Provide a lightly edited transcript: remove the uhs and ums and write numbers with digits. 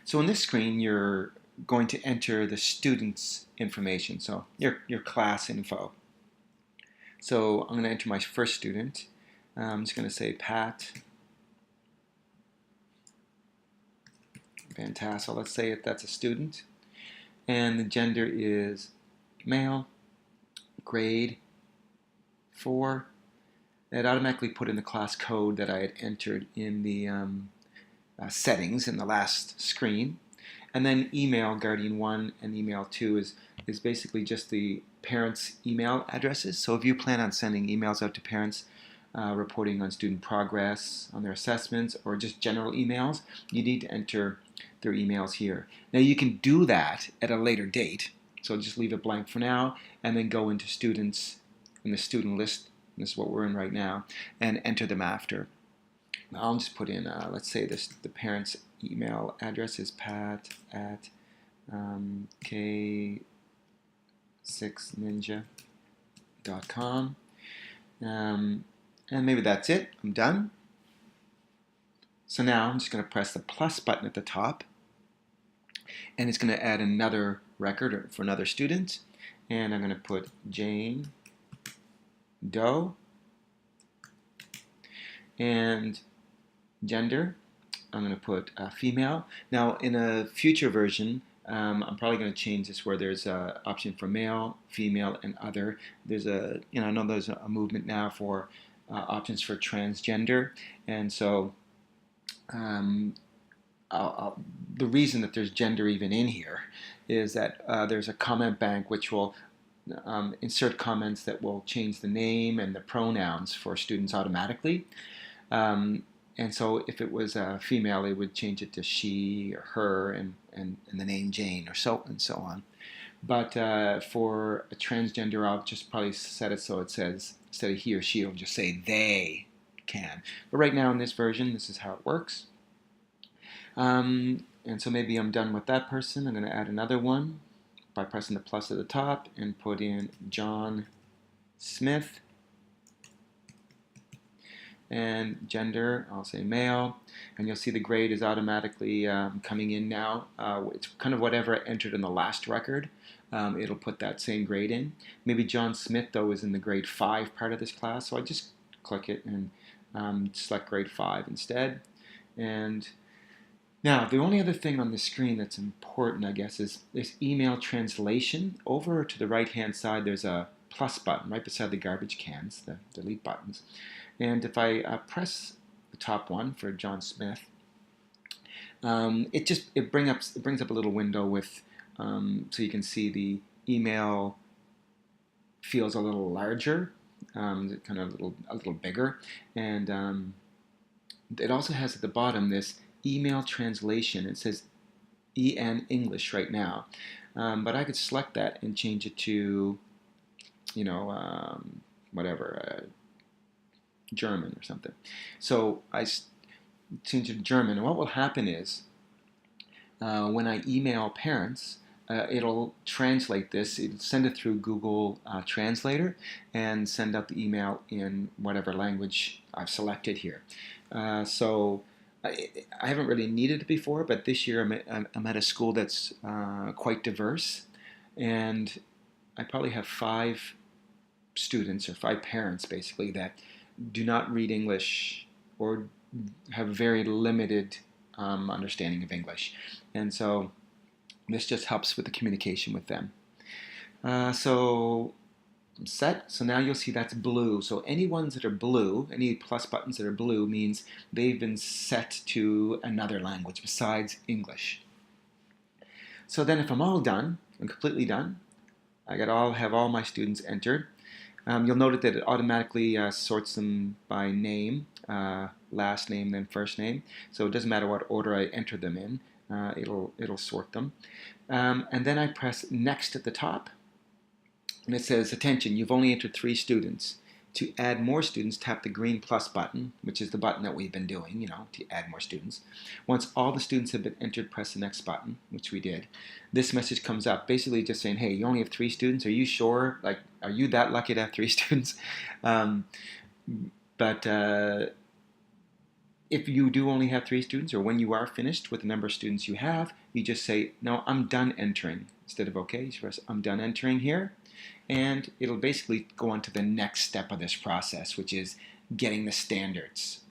So in this screen, you're going to enter the student's information, so your class info. So I'm going to enter my first student. I'm just going to say Pat. Fantastic. Let's say that's a student. And the gender is male, grade 4. It automatically put in the class code that I had entered in the settings in the last screen. And then email, Guardian 1 and email 2 is basically just the parents' email addresses. So if you plan on sending emails out to parents reporting on student progress, on their assessments, or just general emails, you need to enter their emails here. Now you can do that at a later date. So just leave it blank for now and then go into students in the student list. This is what we're in right now, and enter them after. I'll just put in, let's say the parent's email address is pat at k6ninja.com. And maybe that's it. I'm done. So now I'm just going to press the plus button at the top, and it's going to add another record for another student. And I'm going to put Jane Doe, and gender, I'm going to put female. Now in a future version, I'm probably going to change this where there's an option for male, female, and other. There's I know there's a movement now for options for transgender, and so the reason that there's gender even in here is that there's a comment bank which will insert comments that will change the name and the pronouns for students automatically. And so if it was a female, it would change it to she or her and the name Jane or so and so on. But for a transgender, I'll just probably set it so it says, instead of he or she, it'll just say they can. But right now in this version, this is how it works. And so maybe I'm done with that person. I'm going to add another one by pressing the plus at the top and put in John Smith. And gender, I'll say male. And you'll see the grade is automatically coming in now. It's kind of whatever I entered in the last record. It'll put that same grade in. Maybe John Smith, though, is in the grade 5 part of this class. So I just click it and select grade 5 instead. And now, the only other thing on the screen that's important, I guess, is this email translation. Over to the right-hand side, there's a plus button right beside the garbage cans, the delete buttons. And if I press the top one for John Smith, it brings up a little window with so you can see the email feels a little larger, kind of a little bigger, and it also has at the bottom this email translation. It says EN English right now, but I could select that and change it to, whatever, German or something. So I change it to German, and what will happen is when I email parents, it'll translate this. It'll send it through Google Translator and send out the email in whatever language I've selected here. So I haven't really needed it before, but this year I'm at a school that's quite diverse, and I probably have 5 students or 5 parents basically that do not read English or have very limited understanding of English, and so this just helps with the communication with them. So I'm set. So now you'll see that's blue. So any ones that are blue, any plus buttons that are blue, means they've been set to another language besides English. So then if I'm all done, I'm completely done, have all my students entered. You'll note that it automatically sorts them by name, last name, then first name. So it doesn't matter what order I enter them in, it'll sort them. And then I press next at the top, and it says, attention, you've only entered 3 students. To add more students, tap the green plus button, which is the button that we've been doing, to add more students. Once all the students have been entered, press the next button, which we did. This message comes up, basically just saying, hey, you only have 3 students. Are you sure? Like, are you that lucky to have 3 students? If you do only have 3 students, or when you are finished with the number of students you have, you just say, no, I'm done entering. Instead of okay, you press, I'm done entering here. And it'll basically go on to the next step of this process, which is getting the standards.